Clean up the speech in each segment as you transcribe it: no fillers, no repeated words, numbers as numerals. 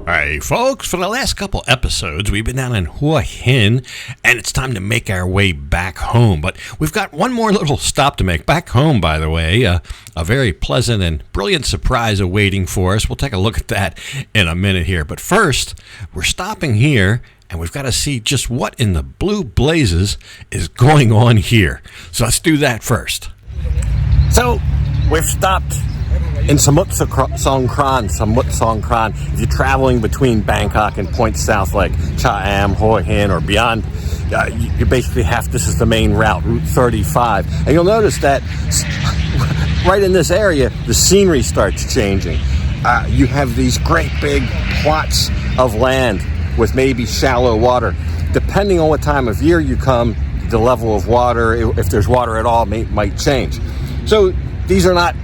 Hey folks, for the last couple episodes we've been down in Hua Hin, and it's time to make our way back home. But we've got one more little stop to make. Back home, by the way, a very pleasant and brilliant surprise awaiting for us. We'll take a look at that in a minute here. But first, we're stopping here, and we've got to see just what in the blue blazes is going on here. So let's do that first. So, we've stopped in Samut Songkran. If you're traveling between Bangkok and points south like Cha Am, Hua Hin, or beyond, you basically this is the main route, Route 35. And you'll notice that right in this area, the scenery starts changing. You have these great big plots of land with maybe shallow water. Depending on what time of year you come, the level of water, if there's water at all, might change. So these are not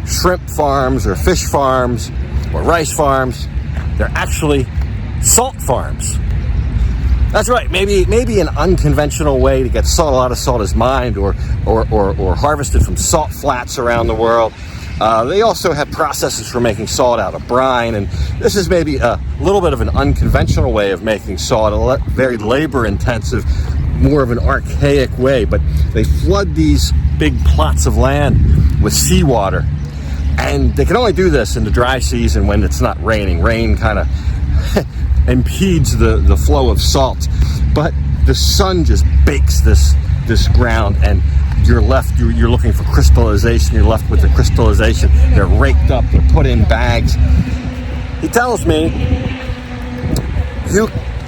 shrimp farms or fish farms or rice farms. They're actually salt farms. That's right. Maybe an unconventional way to get salt. A lot of salt is mined or harvested from salt flats around the world. They also have processes for making salt out of brine, and this is maybe a little bit of an unconventional way of making salt, very labor-intensive, more of an archaic way. But they flood these big plots of land with seawater, and they can only do this in the dry season when it's not raining. Rain kind of impedes the flow of salt, but the sun just bakes this ground, and you're looking for crystallization. You're left with the crystallization. They're raked up, they're put in bags. He tells me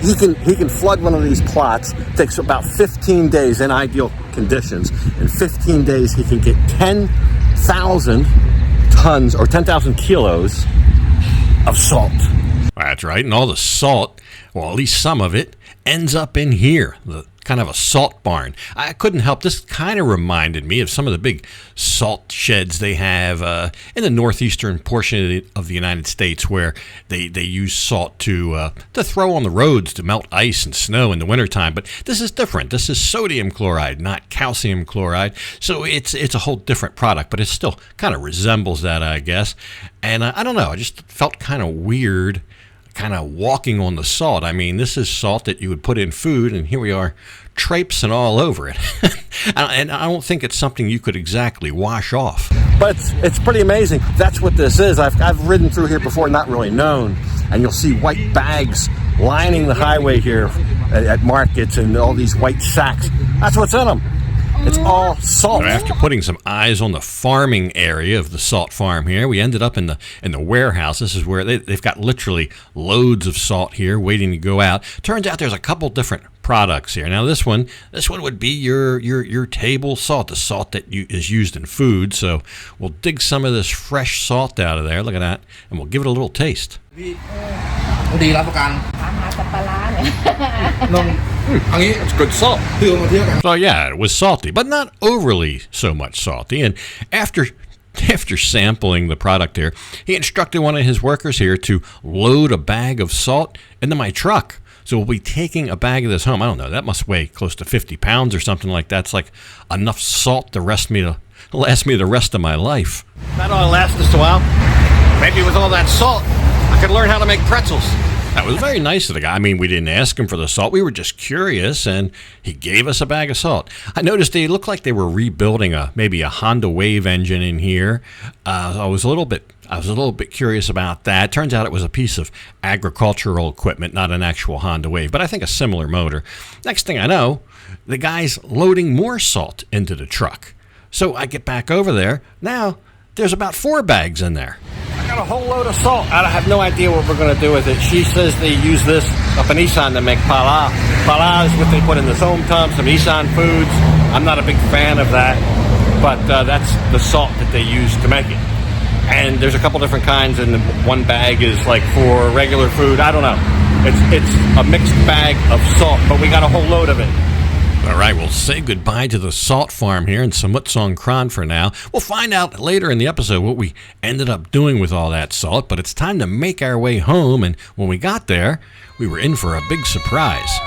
he can flood one of these plots. It takes about 15 days in ideal conditions. In 15 days, he can get 10,000 tons or 10,000 kilos of salt. That's right, and all the salt, well, at least some of it, ends up in here, the kind of a salt barn. I couldn't help, this kind of reminded me of some of the big salt sheds they have in the northeastern portion of the United States, where they use salt to throw on the roads to melt ice and snow in the wintertime. But this is different. This is sodium chloride, not calcium chloride. So it's a whole different product, but it still kind of resembles that, I guess. And I don't know, I just felt kind of weird kind of walking on the salt. I mean, this is salt that you would put in food, and here we are traipsing all over it. And I don't think it's something you could exactly wash off. But it's pretty amazing. That's what this is. I've ridden through here before, not really known, and you'll see white bags lining the highway here at markets, and all these white sacks. That's what's in them. It's all salt. After putting some eyes on the farming area of the salt farm here, we ended up in the warehouse. This is where they've got literally loads of salt here waiting to go out. Turns out there's a couple different products here. Now this one would be your table salt, the salt that is used in food. So we'll dig some of this fresh salt out of there. Look at that, and we'll give it a little taste. It's good salt. So yeah, it was salty, but not overly so much salty. And after sampling the product here, he instructed one of his workers here to load a bag of salt into my truck. So we'll be taking a bag of this home. I don't know, that must weigh close to 50 pounds or something like that. It's like enough salt to last me the rest of my life. That ought to last us a while. Maybe with all that salt, I could learn how to make pretzels. That was very nice of the guy. I mean, we didn't ask him for the salt. We were just curious, and he gave us a bag of salt. I noticed they looked like they were rebuilding maybe a Honda Wave engine in here. I was a little bit curious about that. Turns out it was a piece of agricultural equipment, not an actual Honda Wave, but I think a similar motor. Next thing I know, the guy's loading more salt into the truck. So I get back over there. Now there's about 4 bags in there. I got a whole load of salt. I have no idea what we're going to do with it. She says they use this up in Isan to make pala. Pala is what they put in the som tam, some Isan foods. I'm not a big fan of that, but that's the salt that they use to make it. And there's a couple different kinds, and one bag is like for regular food. I don't know. It's a mixed bag of salt, but we got a whole load of it. All right, we'll say goodbye to the salt farm here in Samut Songkran for now. We'll find out later in the episode what we ended up doing with all that salt, but it's time to make our way home, and when we got there, we were in for a big surprise.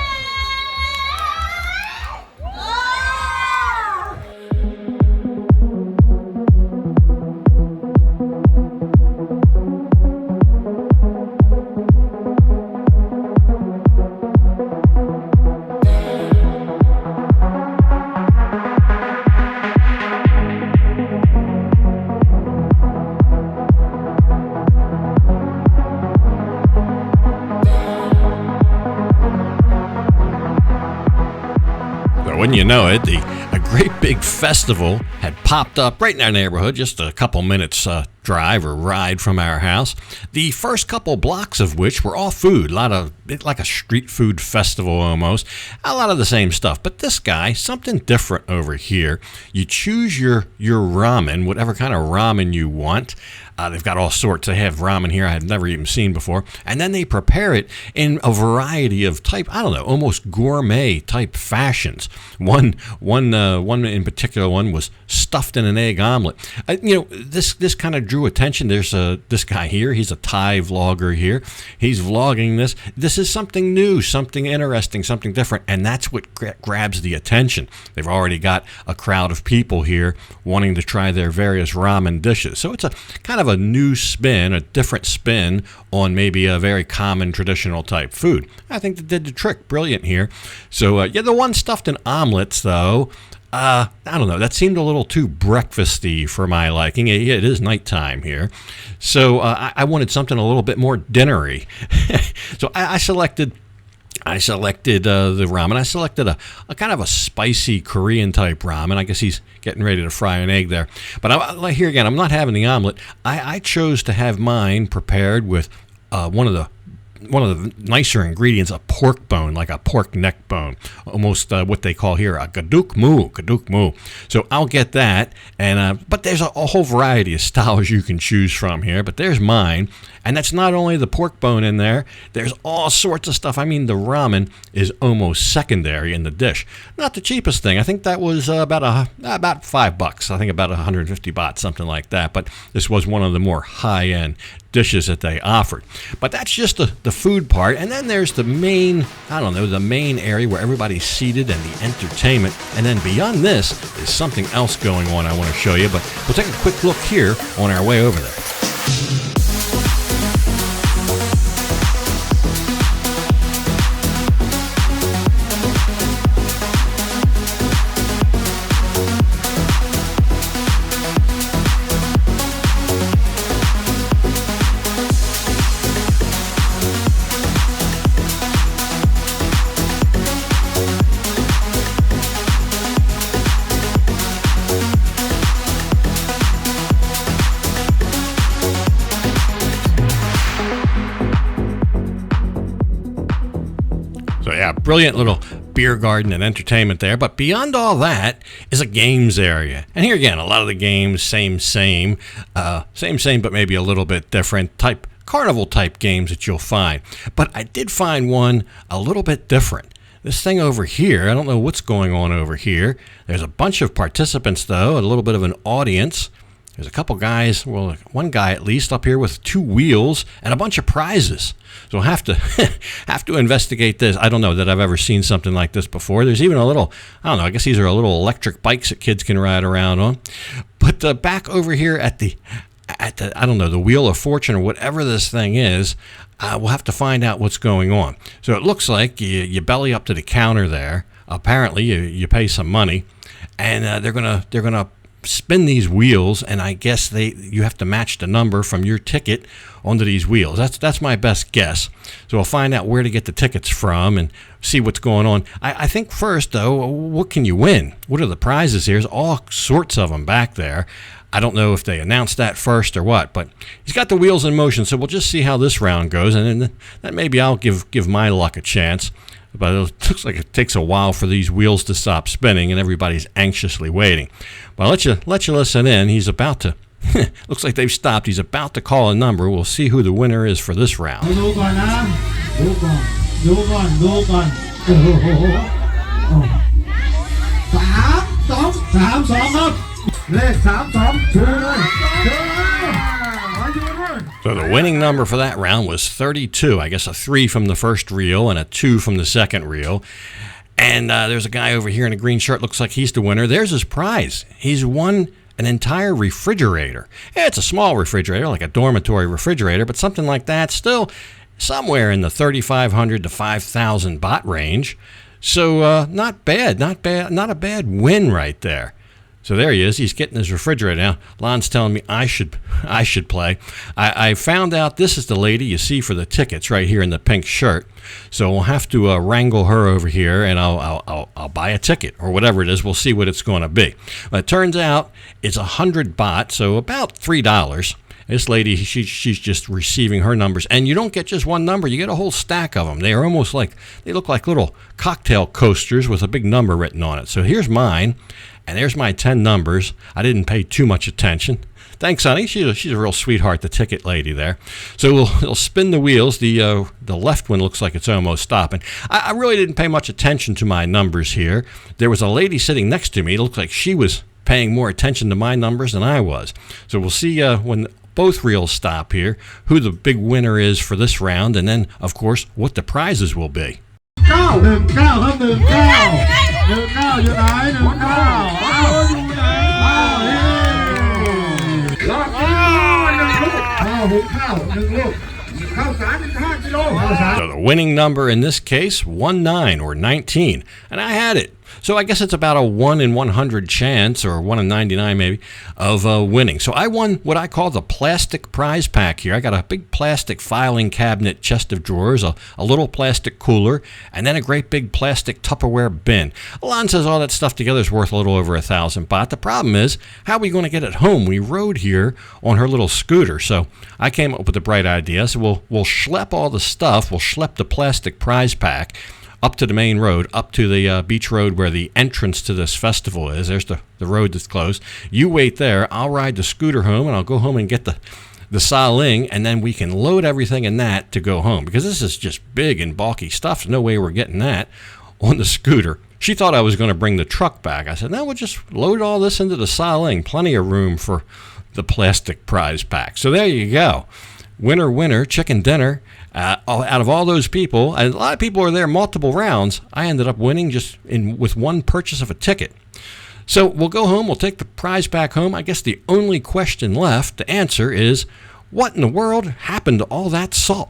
wouldn't you know it, a great big festival had popped up right in our neighborhood, just a couple minutes drive or ride from our house. The first couple blocks of which were all food, like a street food festival almost, a lot of the same stuff. But this guy, something different over here. You choose your ramen, whatever kind of ramen you want. They've got all sorts. They have ramen here I had never even seen before. And then they prepare it in a variety of type, I don't know, almost gourmet type fashions. One in particular one was stuffed in an egg omelet. This kind of drew attention. There's this guy here. He's a Thai vlogger here. He's vlogging this. This is something new, something interesting, something different. And that's what grabs the attention. They've already got a crowd of people here wanting to try their various ramen dishes. So it's a kind of a new spin, a different spin on maybe a very common traditional type food. I think that did the trick. Brilliant here. So the one stuffed in omelets though, I don't know, that seemed a little too breakfasty for my liking. It is nighttime here. So I wanted something a little bit more dinnery. So I selected the ramen. I selected a kind of a spicy Korean type ramen. I guess he's getting ready to fry an egg there. But here again, I'm not having the omelet. I chose to have mine prepared with one of the nicer ingredients, a pork bone, like a pork neck bone, almost what they call here a gaduk mu. So I'll get that, and but there's a whole variety of styles you can choose from here. But there's mine, and that's not only the pork bone in there. There's all sorts of stuff. I mean, the ramen is almost secondary in the dish. Not the cheapest thing. I think that was about $5. I think about 150 baht, something like that. But this was one of the more high-end dishes that they offered. But that's just the food part. And then there's the main area where everybody's seated and the entertainment. And then beyond this is something else going on I want to show you. But we'll take a quick look here on our way over there. Brilliant little beer garden and entertainment there. But beyond all that is a games area. And here again, a lot of the games, same, but maybe a little bit different type, carnival type games that you'll find. But I did find one a little bit different. This thing over here, I don't know what's going on over here. There's a bunch of participants though, a little bit of an audience. There's a couple guys, well, one guy at least up here with 2 wheels and a bunch of prizes. So we'll have to investigate this. I don't know that I've ever seen something like this before. There's even a little, I guess these are little electric bikes that kids can ride around on. But back over here at the the Wheel of Fortune or whatever this thing is, we'll have to find out what's going on. So it looks like you belly up to the counter there. Apparently you pay some money, and they're gonna spin these wheels, and I guess you have to match the number from your ticket onto these wheels. That's my best guess. So we'll find out where to get the tickets from and see what's going on. I think first though, what can you win? What are the prizes here? There's all sorts of them back there. I don't know if they announced that first or what, but he's got the wheels in motion, so we'll just see how this round goes, and then maybe I'll give my luck a chance. But it looks like it takes a while for these wheels to stop spinning, and everybody's anxiously waiting. Well, let you listen in. He's about to. Looks like they've stopped. He's about to call a number. We'll see who the winner is for this round. So the winning number for that round was 32. I guess a 3 from the first reel and a 2 from the second reel. And there's a guy over here in a green shirt. Looks like he's the winner. There's his prize. He's won an entire refrigerator. Yeah, it's a small refrigerator, like a dormitory refrigerator, but something like that, still somewhere in the 3,500 to 5,000 baht range. So not bad, not a bad win right there. So there he is. He's getting his refrigerator now. Lon's telling me I should play. I found out this is the lady you see for the tickets right here in the pink shirt. So we'll have to wrangle her over here, and I'll buy a ticket or whatever it is. We'll see what it's going to be. But it turns out it's 100 baht, so about $3. This lady, she's just receiving her numbers. And you don't get just one number. You get a whole stack of them. They are almost like, they look like little cocktail coasters with a big number written on it. So here's mine, and there's my 10 numbers. I didn't pay too much attention. Thanks, honey. She's a real sweetheart, the ticket lady there. So we'll spin the wheels. The left one looks like it's almost stopping. I really didn't pay much attention to my numbers here. There was a lady sitting next to me. It looked like she was paying more attention to my numbers than I was. So we'll see when both reels stop here, who the big winner is for this round, and then, of course, what the prizes will be. 9 So the winning number in this case, 19 or 19, and I had it. So I guess it's about a 1 in 100 chance, or 1 in 99 maybe, of winning. So I won what I call the plastic prize pack here. I got a big plastic filing cabinet, chest of drawers, a little plastic cooler, and then a great big plastic Tupperware bin. Alon says all that stuff together is worth a little over 1,000 baht. The problem is, how are we going to get it home? We rode here on her little scooter, so I came up with a bright idea. So we'll schlep all the stuff. We'll schlep the plastic prize pack up to the main road, up to the beach road where the entrance to this festival is. There's the road that's closed. You wait there. I'll ride the scooter home, and I'll go home and get the sa ling, and then we can load everything in that to go home, because this is just big and bulky stuff. There's no way we're getting that on the scooter. She thought I was going to bring the truck back. I said, no, we'll just load all this into the sa ling. Plenty of room for the plastic prize pack. So there you go. Winner, winner, chicken dinner. Out of all those people, and a lot of people are there multiple rounds, I ended up winning just with one purchase of a ticket. So we'll go home. We'll take the prize back home. I guess the only question left to answer is, what in the world happened to all that salt?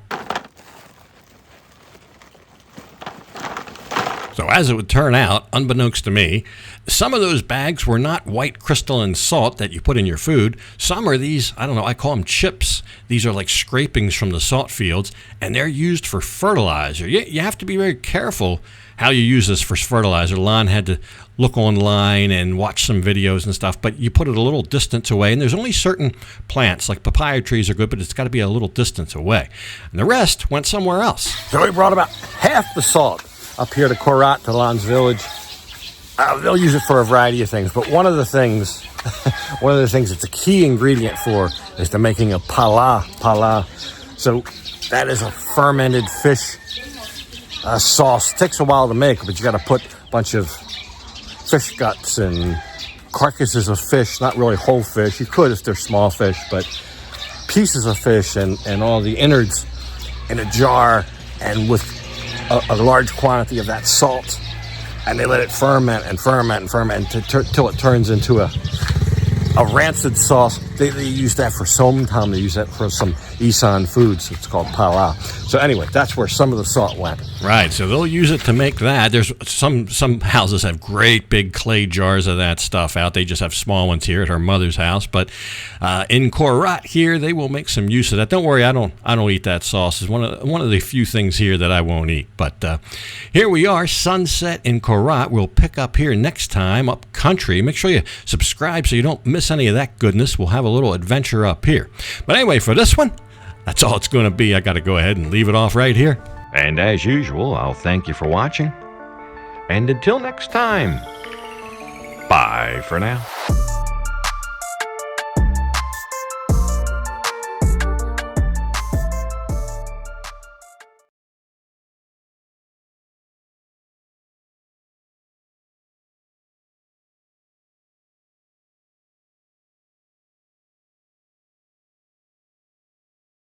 So as it would turn out, unbeknownst to me, some of those bags were not white crystalline salt that you put in your food. Some are these, I don't know, I call them chips. These are like scrapings from the salt fields, and they're used for fertilizer. You have to be very careful how you use this for fertilizer. Lon had to look online and watch some videos and stuff, but you put it a little distance away, and there's only certain plants, like papaya trees are good, but it's got to be a little distance away. And the rest went somewhere else. So we brought about half the salt up here to Korat, to Lon's village. They'll use it for a variety of things, but one of the things it's a key ingredient for is the making of pala. So that is a fermented fish sauce. It takes a while to make, but you got to put a bunch of fish guts and carcasses of fish, not really whole fish. You could if they're small fish, but pieces of fish and all the innards in a jar, and with a large quantity of that salt, and they let it ferment until it turns into a rancid sauce. They use that for som tam. They use that for some Isan foods. It's called pala. So anyway, that's where some of the salt went. Right, so they'll use it to make that. There's some houses have great big clay jars of that stuff out. They just have small ones here at her mother's house. But in Korat here, they will make some use of that. Don't worry, I don't eat that sauce. It's one of the few things here that I won't eat. But here we are, sunset in Korat. We'll pick up here next time up country. Make sure you subscribe so you don't miss any of that goodness. We'll have a little adventure up here. But anyway, for this one, that's all it's going to be. I got to go ahead and leave it off right here. And as usual, I'll thank you for watching. And until next time, bye for now.